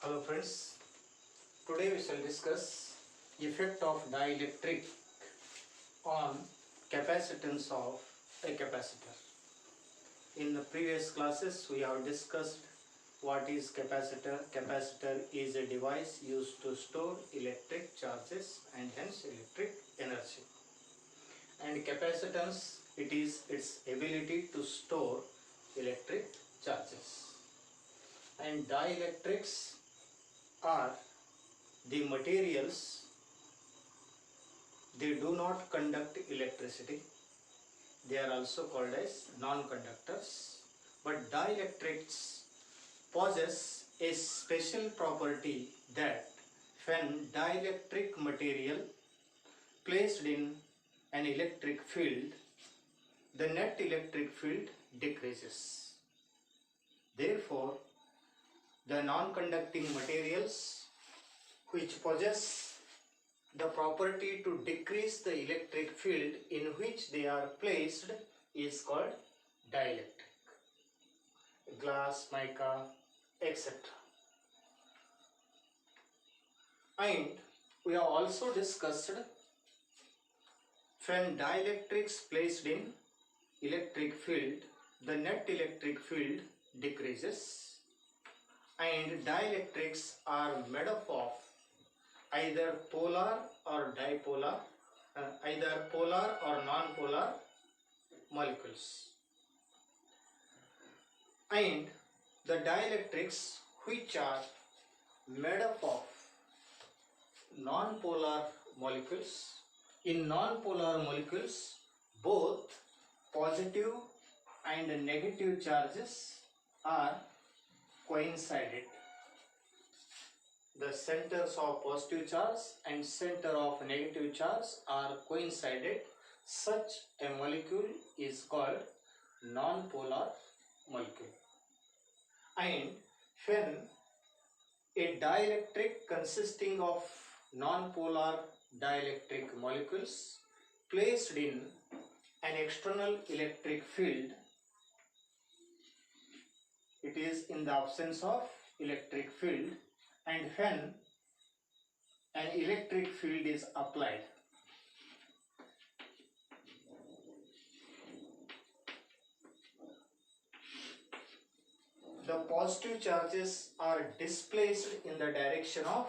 Hello friends, today we shall discuss effect of dielectric on capacitance of a capacitor. In the previous classes we have discussed what is capacitor. Capacitor is a device used to store electric charges and hence electric energy. And capacitance, it is its ability to store electric charges. And dielectrics are the materials, they do not conduct electricity. They are also called as non-conductors. But dielectrics possess a special property that when dielectric material placed in an electric field, the net electric field decreases. Therefore, the non-conducting materials which possess the property to decrease the electric field in which they are placed is called dielectric. Glass, mica, etc. And we have also discussed when dielectrics placed in electric field, the net electric field decreases, and dielectrics are made up of either polar or dipolar, either polar or non-polar molecules. And the dielectrics which are made up of non-polar molecules, in non-polar molecules both positive and negative charges are coincided. The centers of positive charge and center of negative charge are coincided. Such a molecule is called non-polar molecule. And when a dielectric consisting of non-polar dielectric molecules placed in an external electric field, it is in the absence of electric field, and when an electric field is applied, the positive charges are displaced in the direction of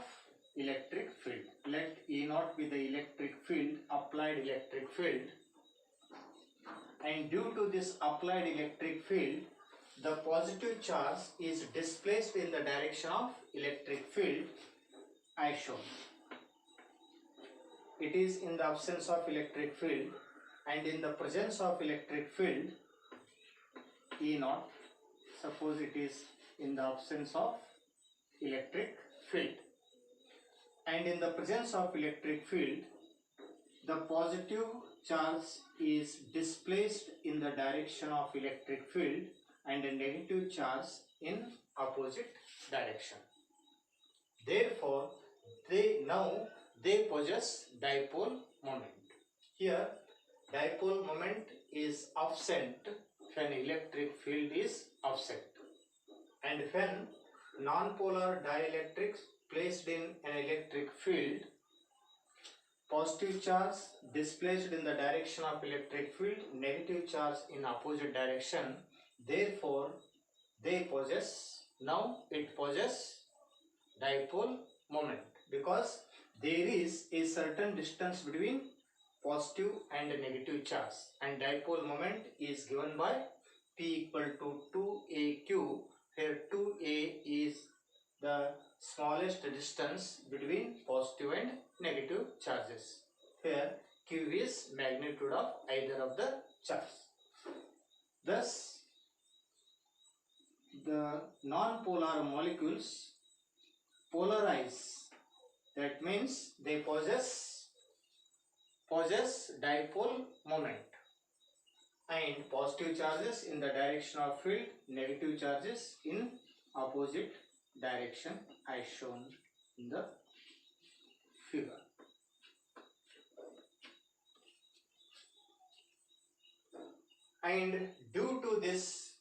electric field. Let E naught be the electric field, applied electric field, and due to this applied electric field, the positive charge is displaced in the direction of electric field as shown. It is in the absence of electric field, and in the presence of electric field, E naught, suppose it is in the absence of electric field, and in the presence of electric field, the positive charge is displaced in the direction of electric field and a negative charge in opposite direction. Therefore, they possess dipole moment. Here, dipole moment is absent when electric field is absent, and when non-polar dielectrics placed in an electric field, positive charge displaced in the direction of electric field, negative charge in opposite direction. Therefore, it possesses dipole moment, because there is a certain distance between positive and negative charge, and dipole moment is given by P equal to 2AQ, where 2A is the smallest distance between positive and negative charges, where Q is magnitude of either of the charge. Thus, the non-polar molecules polarize, that means they possess dipole moment, and positive charges in the direction of field, negative charges in opposite direction as shown in the figure. And due to this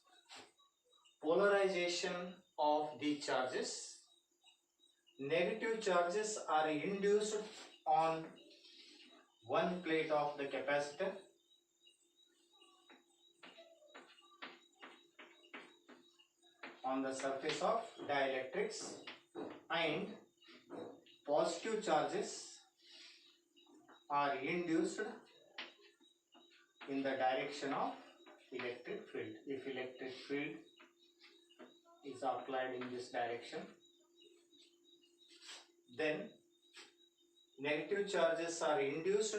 polarization of the charges, negative charges are induced on one plate of the capacitor on the surface of dielectrics, and positive charges are induced in the direction of electric field. If electric field is applied in this direction, then negative charges are induced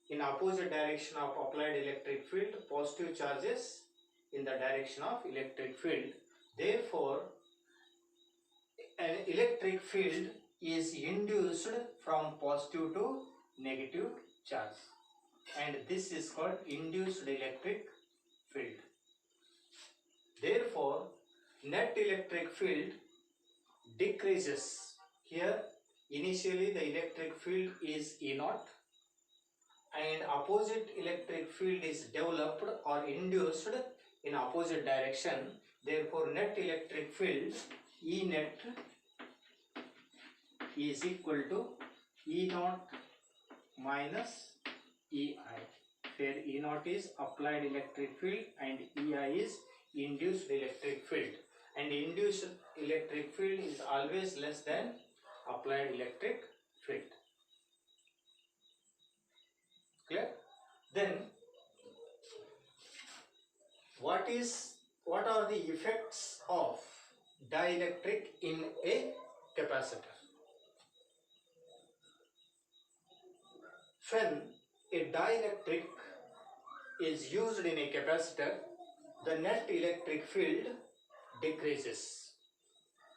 in opposite direction of applied electric field, positive charges in the direction of electric field. Therefore, an electric field is induced from positive to negative charge, and this is called induced electric field. Therefore, net electric field decreases. Here, initially the electric field is E0, and opposite electric field is developed or induced in opposite direction. Therefore, net electric field E net is equal to E0 minus EI, where E0 is applied electric field and EI is induced electric field, and induced electric field is always less than applied electric field. Clear? Then what are the effects of dielectric in a capacitor? When a dielectric is used in a capacitor, the net electric field decreases.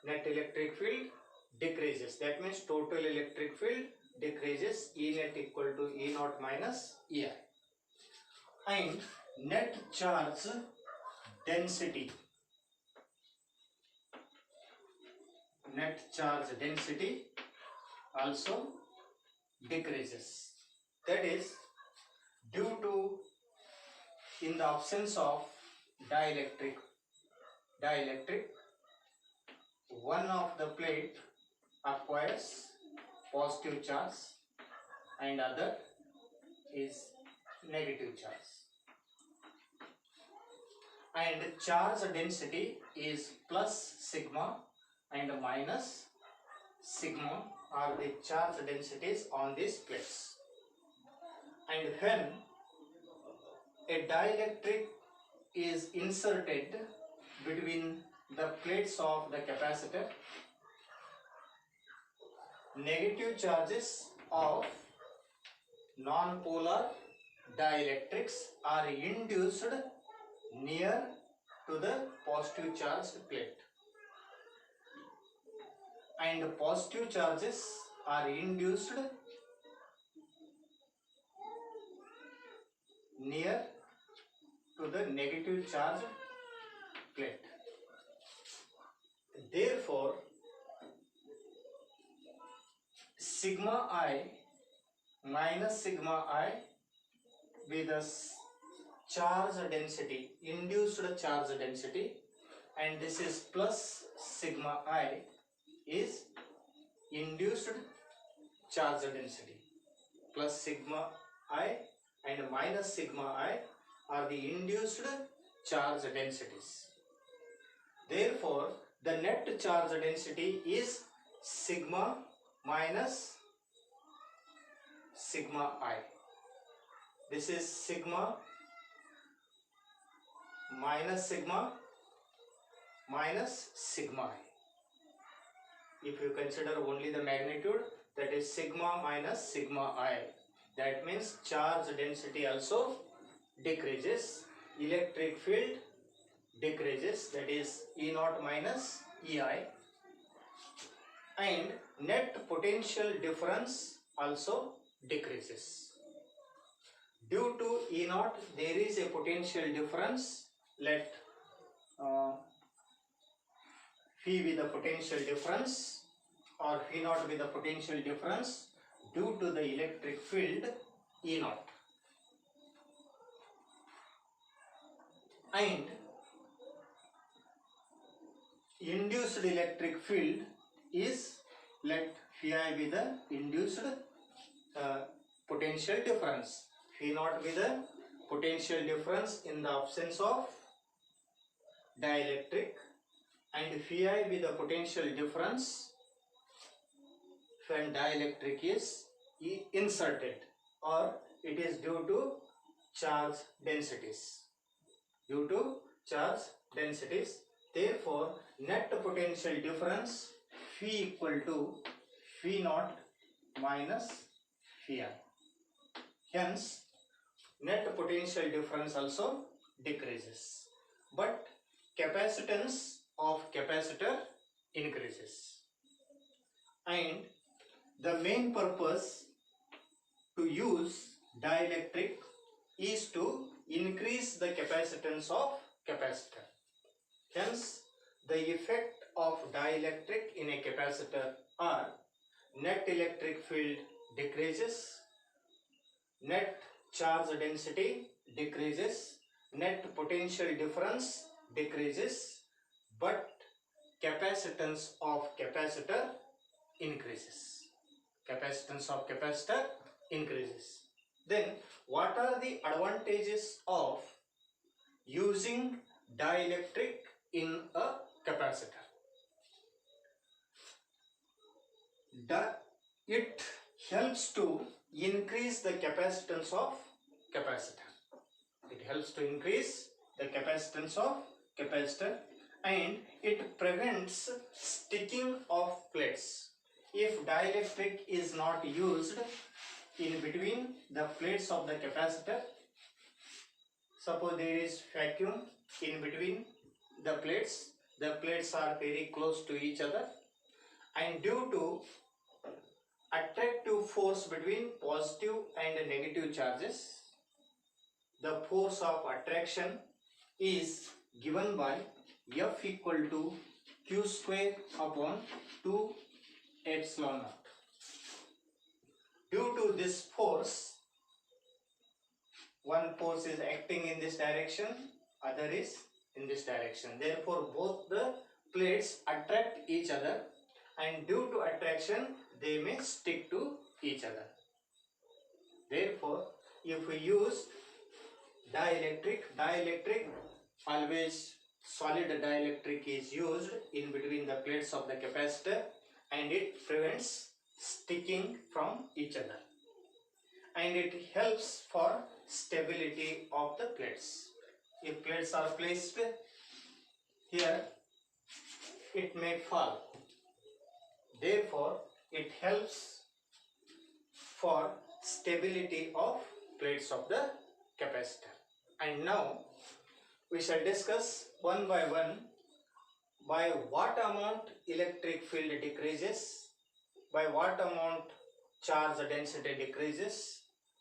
Net electric field decreases. That means total electric field decreases. E net equal to E0 minus EI. And net charge density. Net charge density also decreases. That is due to, in the absence of dielectric, one of the plate acquires positive charge and other is negative charge, and charge density is plus sigma and minus sigma are the charge densities on these plates. And when a dielectric is inserted between the plates of the capacitor, negative charges of non-polar dielectrics are induced near to the positive charged plate, and positive charges are induced near to the negative charged plate. Therefore, sigma I minus sigma I with the charge density, induced charge density, and this is plus sigma I is induced charge density. Plus sigma I and minus sigma I are the induced charge densities. Therefore, the net charge density is sigma minus sigma I. This is sigma minus sigma minus sigma I. If you consider only the magnitude, that is sigma minus sigma I. That means charge density also decreases, electric field decreases, that is E0 minus EI, and net potential difference also decreases. Due to E0 there is a potential difference. Let phi with the potential difference or phi0 with the potential difference due to the electric field E0, and induced electric field is, let phi I be the induced potential difference, phi naught be the potential difference in the absence of dielectric, and phi I be the potential difference when dielectric is inserted, or it is due to charge densities. Due to charge densities, therefore net potential difference phi equal to phi naught minus phi I. Hence, net potential difference also decreases, but capacitance of capacitor increases. And the main purpose to use dielectric is to increase the capacitance of capacitor. Hence, the effect of dielectric in a capacitor are net electric field decreases, net charge density decreases, net potential difference decreases, but capacitance of capacitor increases. Capacitance of capacitor increases. Then, what are the advantages of using dielectric in a capacitor? It helps to increase the capacitance of capacitor. It helps to increase the capacitance of capacitor, and it prevents sticking of plates. If dielectric is not used in between the plates of the capacitor, suppose there is vacuum in between the plates are very close to each other, and due to attractive force between positive and negative charges, the force of attraction is given by F equal to Q square upon 2 epsilon naught. Due to this force, one force is acting in this direction, other is in this direction. Therefore, both the plates attract each other, and due to attraction, they may stick to each other. Therefore, if we use dielectric, always solid dielectric is used in between the plates of the capacitor, and it prevents sticking from each other, and it helps for stability of the plates. If plates are placed here, it may fall. Therefore, it helps for stability of plates of the capacitor. And now we shall discuss one by one by what amount electric field decreases, by what amount charge density decreases,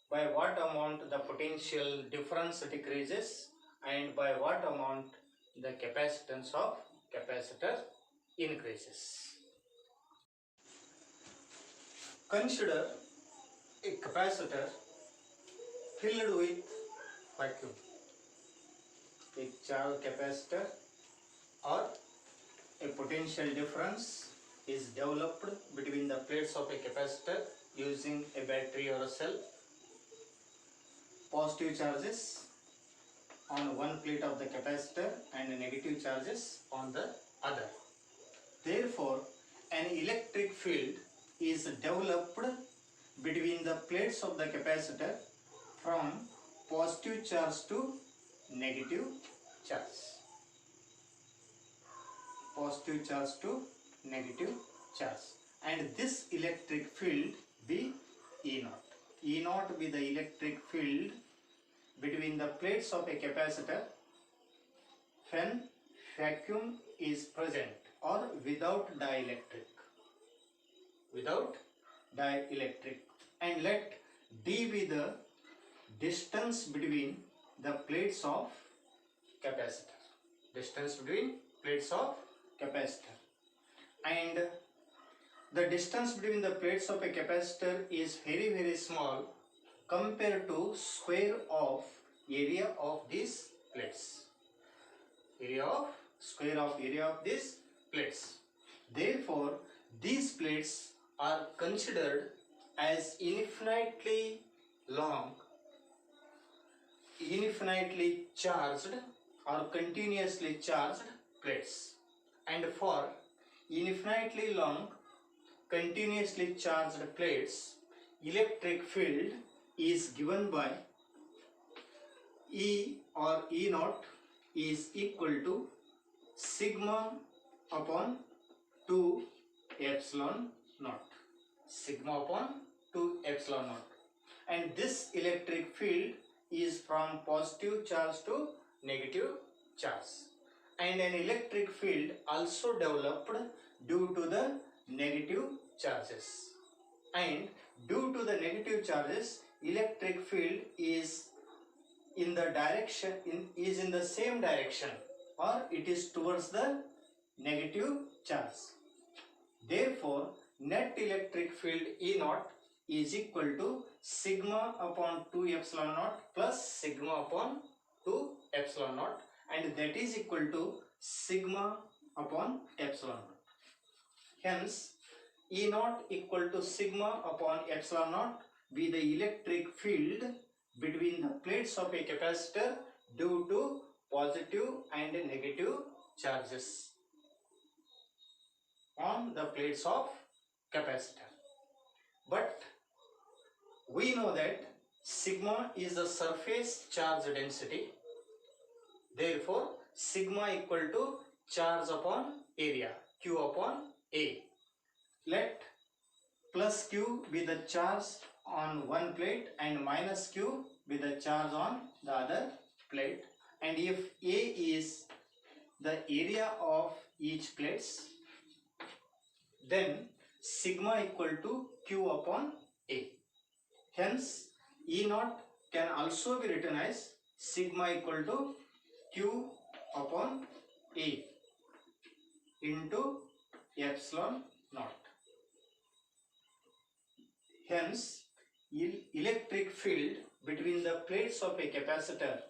by what amount the potential difference decreases, and by what amount the capacitance of capacitor increases. Consider a capacitor filled with vacuum. A charged capacitor or a potential difference is developed between the plates of a capacitor using a battery or a cell. Positive charges on one plate of the capacitor and negative charges on the other. Therefore, an electric field is developed between the plates of the capacitor from positive charge to negative charge. Positive charge to negative charge. And this electric field be E naught. E naught be the electric field between the plates of a capacitor when vacuum is present or without dielectric. Without dielectric. And let D be the distance between the plates of capacitor. Distance between plates of capacitor. And the distance between the plates of a capacitor is very, very small compared to square of area of these plates. Square of area of these plates. Therefore, these plates are considered as infinitely long, infinitely charged or continuously charged plates. And for infinitely long, continuously charged plates, electric field is given by E or E naught is equal to sigma upon 2 epsilon naught. Sigma upon 2 epsilon naught. And this electric field is from positive charge to negative charge. And an electric field also developed due to the negative charges. And due to the negative charges, electric field is in the direction is in the same direction, or it is towards the negative charge. Therefore, net electric field E naught is equal to sigma upon 2 epsilon naught plus sigma upon 2 epsilon naught, and that is equal to sigma upon epsilon naught. Hence, E naught equal to sigma upon epsilon naught be the electric field between the plates of a capacitor due to positive and negative charges on the plates of capacitor. But we know that sigma is the surface charge density. Therefore, sigma equal to charge upon area, Q upon A. Let plus Q be the charge on one plate and minus Q be the charge on the other plate. And if A is the area of each plates, then sigma equal to Q upon A. Hence, E naught can also be written as sigma equal to Q upon A into epsilon naught. Hence, electric field between the plates of a capacitor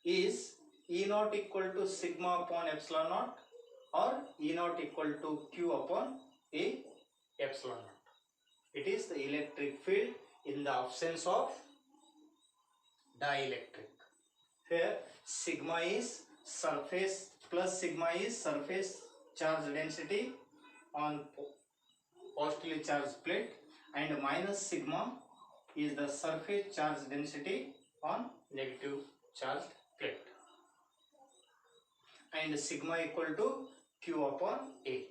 is E naught equal to sigma upon epsilon naught or E naught equal to Q upon A epsilon naught. It is the electric field in the absence of dielectric. Here sigma is surface plus sigma is surface charge density on positively charged plate, and minus sigma is the surface charge density on negative charged plate, and sigma equal to Q upon A.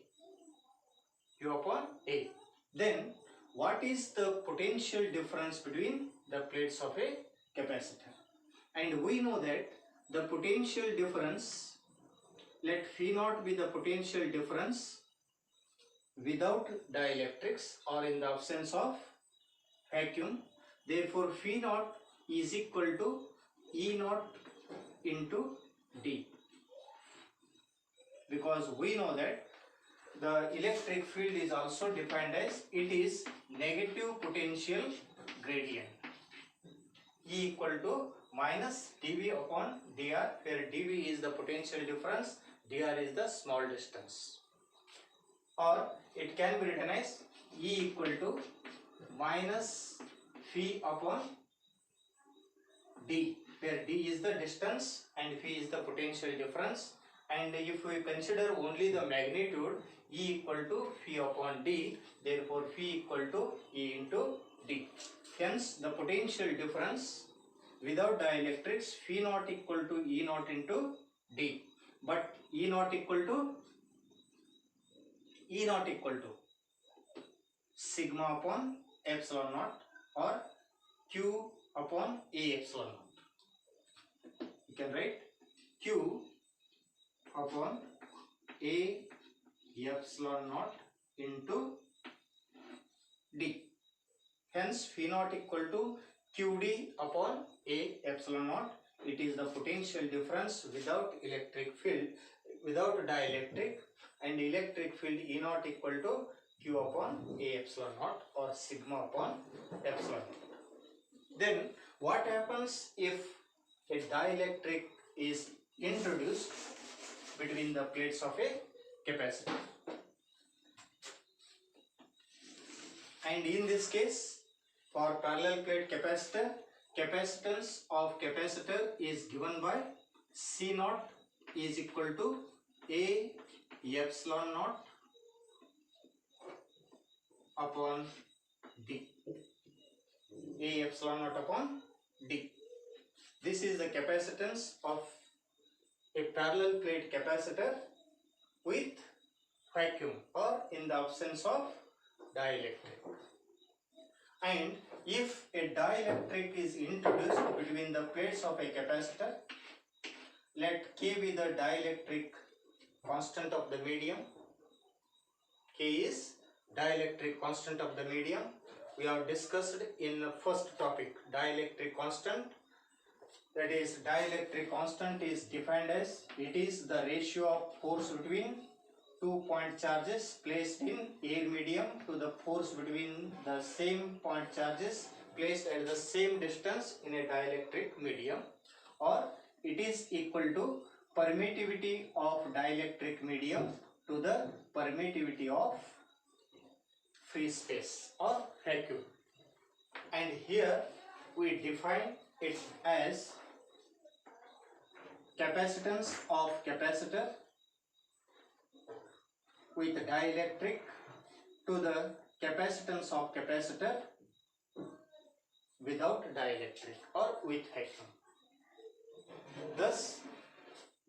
Q upon A. Then what is the potential difference between the plates of a capacitor? And we know that the potential difference, let phi naught be the potential difference without dielectrics or in the absence of vacuum. Therefore, phi naught is equal to E naught into D, because we know that the electric field is also defined as it is negative potential gradient, E equal to minus dV upon dr, where dV is the potential difference, dr is the small distance. Or it can be written as E equal to minus phi upon D, where D is the distance and phi is the potential difference. And if we consider only the magnitude, E equal to phi upon D, therefore phi equal to E into D. Hence the potential difference without dielectrics, phi naught equal to E naught into D, but E naught equal to sigma upon epsilon naught or Q upon A epsilon naught. You can write Q upon A epsilon naught into D. Hence phi naught equal to QD upon A epsilon naught. It is the potential difference without electric field, without dielectric, and electric field E naught equal to Q upon A epsilon naught or sigma upon epsilon naught. Then what happens if a dielectric is introduced between the plates of a capacitor. And in this case, for parallel plate capacitor, capacitance of capacitor is given by C naught is equal to A epsilon naught upon D. A epsilon naught upon D. This is the capacitance of a parallel plate capacitor with vacuum or in the absence of dielectric. And if a dielectric is introduced between the plates of a capacitor, let K be the dielectric constant of the medium. K is dielectric constant of the medium. We have discussed in the first topic dielectric constant. That is, dielectric constant is defined as it is the ratio of force between 2 point charges placed in air medium to the force between the same point charges placed at the same distance in a dielectric medium, or it is equal to permittivity of dielectric medium to the permittivity of free space or vacuum. And here we define it as capacitance of capacitor with dielectric to the capacitance of capacitor without dielectric or with vacuum. Thus,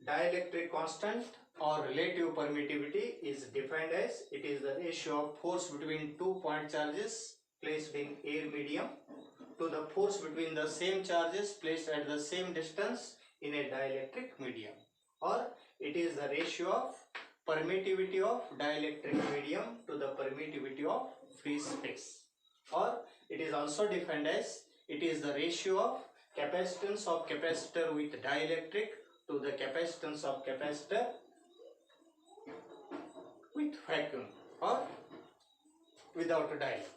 dielectric constant or relative permittivity is defined as it is the ratio of force between 2 point charges placed in air medium to the force between the same charges placed at the same distance in a dielectric medium, or it is the ratio of permittivity of dielectric medium to the permittivity of free space, or it is also defined as it is the ratio of capacitance of capacitor with dielectric to the capacitance of capacitor with vacuum or without a dielectric.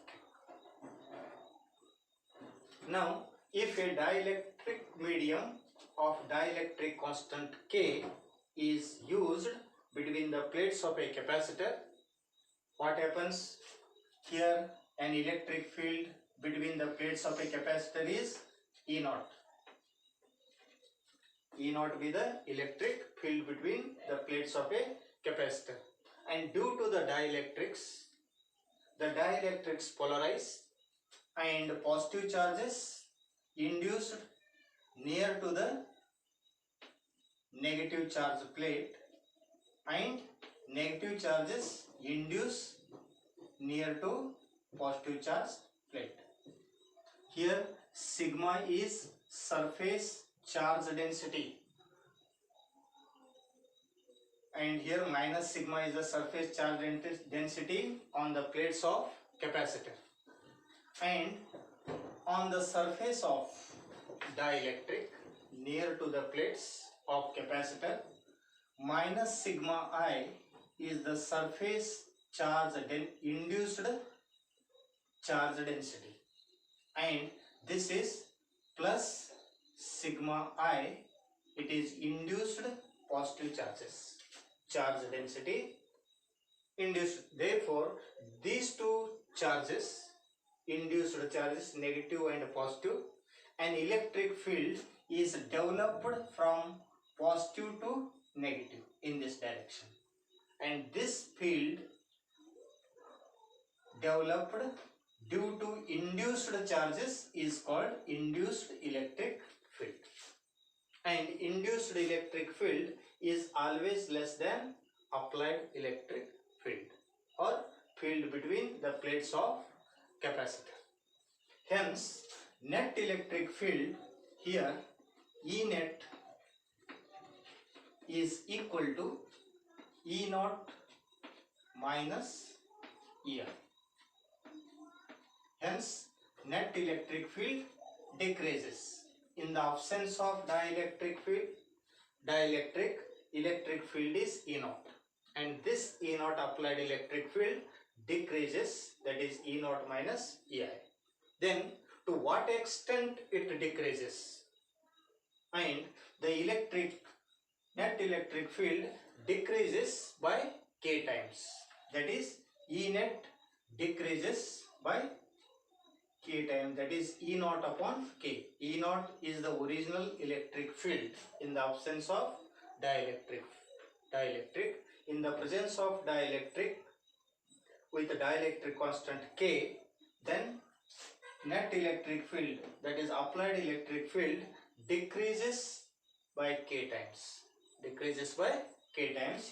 Now, if a dielectric medium of dielectric constant K is used between the plates of a capacitor, what happens? Here an electric field between the plates of a capacitor is E naught. E naught be the electric field between the plates of a capacitor. And due to the dielectrics polarize and positive charges induced near to the negative charge plate and negative charges induce near to positive charge plate. Here sigma is surface charge density and here minus sigma is the surface charge density on the plates of capacitor. And on the surface of dielectric near to the plates of capacitor, minus sigma I is the surface charge induced charge density, and this is plus sigma I, it is induced positive charge density induced. Therefore, these two charges, induced charges negative and positive, an electric field is developed from positive to negative in this direction, and this field developed due to induced charges is called induced electric field. And induced electric field is always less than applied electric field or field between the plates of capacitor. Hence, net electric field here E net is equal to E naught minus ER. Hence, net electric field decreases. In the absence of dielectric field, electric field is E naught, and this E naught applied electric field decreases, that is E naught minus EI. Then to what extent it decreases? And the net electric field decreases by kT. decreases by K time, that is E naught upon K. E naught is the original electric field in the absence of dielectric. In the presence of dielectric, with the dielectric constant K, then net electric field, that is applied electric field, decreases by K times.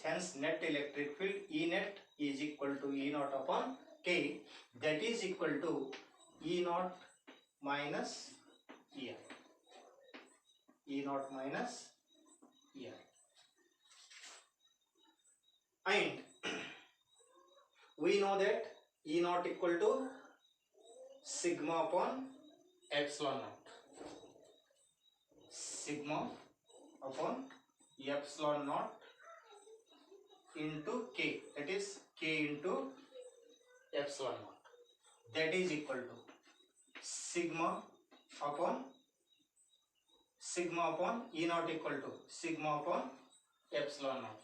Hence net electric field E net is equal to E naught upon K, that is equal to E naught minus E R. And we know that E naught equal to sigma upon epsilon naught. Sigma upon epsilon naught into K, that is K into epsilon naught, that is equal to sigma upon E naught equal to sigma upon epsilon naught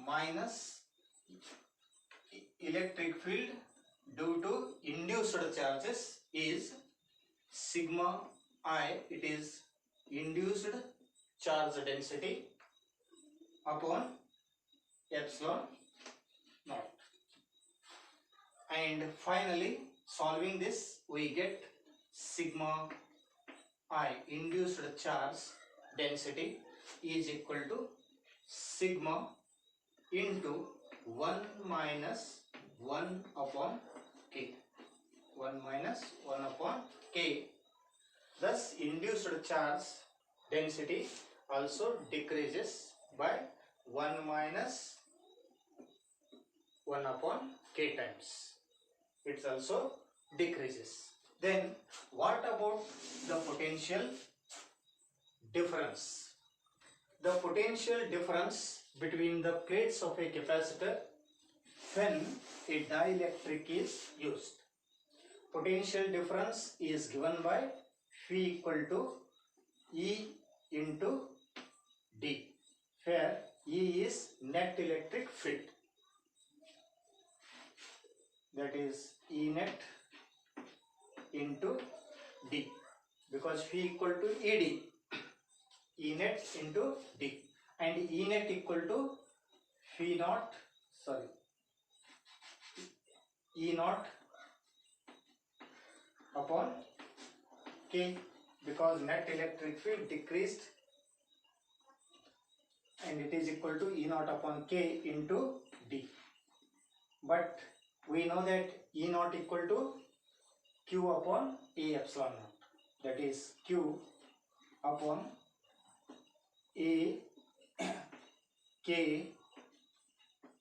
minus electric field due to induced charges is sigma I, it is induced charge density upon epsilon naught. And finally, solving this, we get sigma I, induced charge density, is equal to sigma into 1 minus 1 upon K. Thus, induced charge density also decreases by 1 minus 1 upon K times. It also decreases. Then what about the potential difference? The potential difference between the plates of a capacitor when a dielectric is used. Potential difference is given by phi equal to E into D, where E is net electric field, that is E net into D, because phi equal to ED, E net into D, and E net equal to E naught upon K, because net electric field decreased, and it is equal to E naught upon K into D. But we know that E naught equal to Q upon A epsilon naught, that is Q upon A K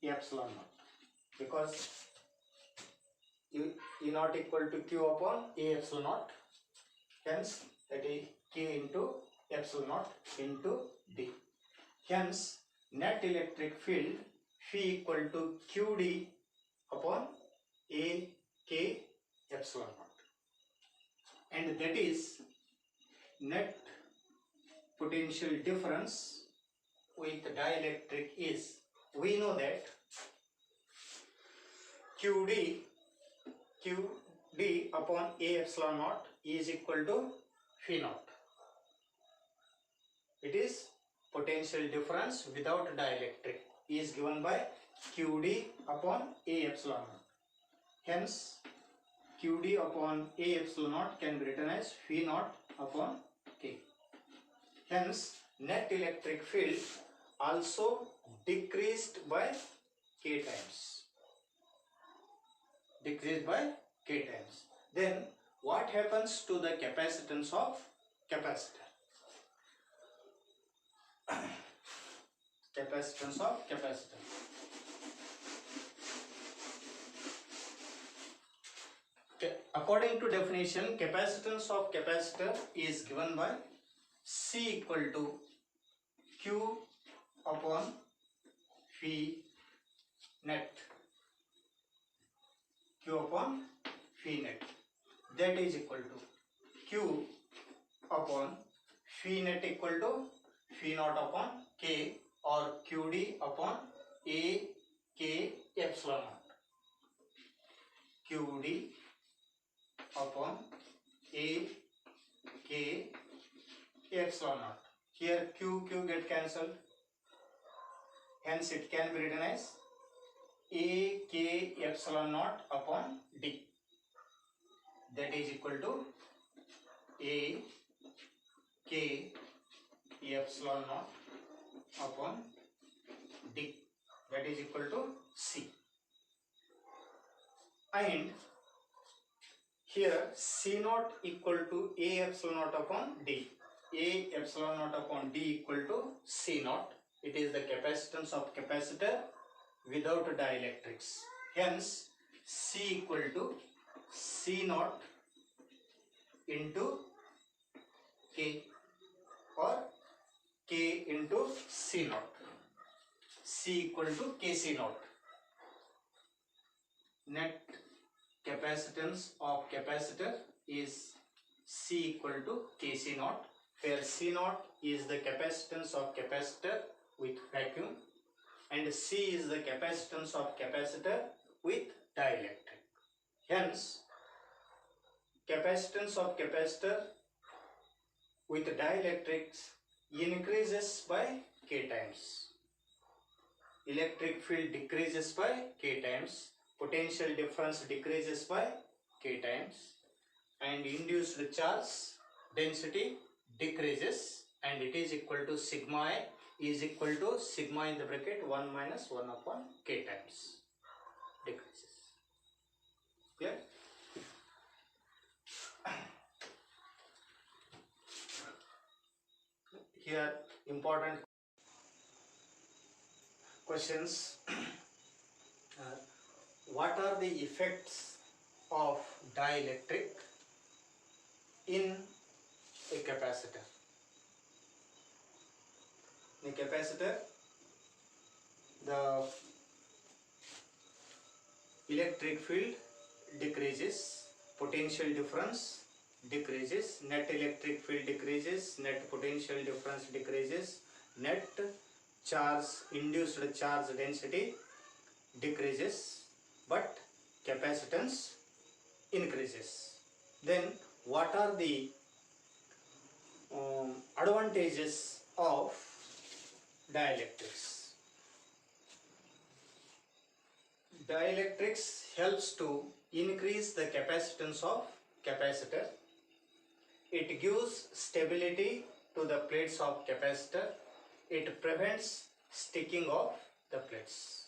epsilon naught, because E naught equal to Q upon A epsilon naught, hence that is K into epsilon naught into D. Hence net electric field phi equal to QD upon A K epsilon naught, and that is net potential difference with dielectric is, we know that QD upon A epsilon naught is equal to phi naught. It is potential difference without dielectric is given by QD upon A epsilon naught. Hence QD upon A epsilon naught can be written as phi naught upon K. Hence net electric field also decreased by K times. Then what happens to the capacitance of capacitor? According to definition, capacitance of capacitor is given by C equal to Q upon phi net. That is equal to Q upon phi net equal to phi naught upon K, or QD upon A K epsilon naught. QD cancelled. Hence it can be written as A K epsilon naught upon D. That is equal to A K epsilon naught upon D. That is equal to C. And here C naught equal to A epsilon naught upon D. A epsilon naught upon D equal to C naught. It is the capacitance of capacitor without dielectrics. Hence C equal to C naught into K or K into C naught. C equal to Kc naught. Net capacitance of capacitor is C equal to Kc naught, where C naught is the capacitance of capacitor with vacuum and C is the capacitance of capacitor with dielectric. Hence, capacitance of capacitor with dielectrics increases by K times. Electric field decreases by K times. Potential difference decreases by K times. And induced charge density decreases, and it is equal to sigma I is equal to sigma in the bracket 1 minus 1 upon K times. Decreases. Clear? Here important questions. What are the effects of dielectric in a capacitor? In a capacitor, the electric field decreases, potential difference decreases, net electric field decreases, net potential difference decreases, net charge, induced charge density decreases, but capacitance increases. Then what are the advantages of dielectrics? Dielectrics helps to increase the capacitance of capacitor. It gives stability to the plates of capacitor. It prevents sticking of the plates.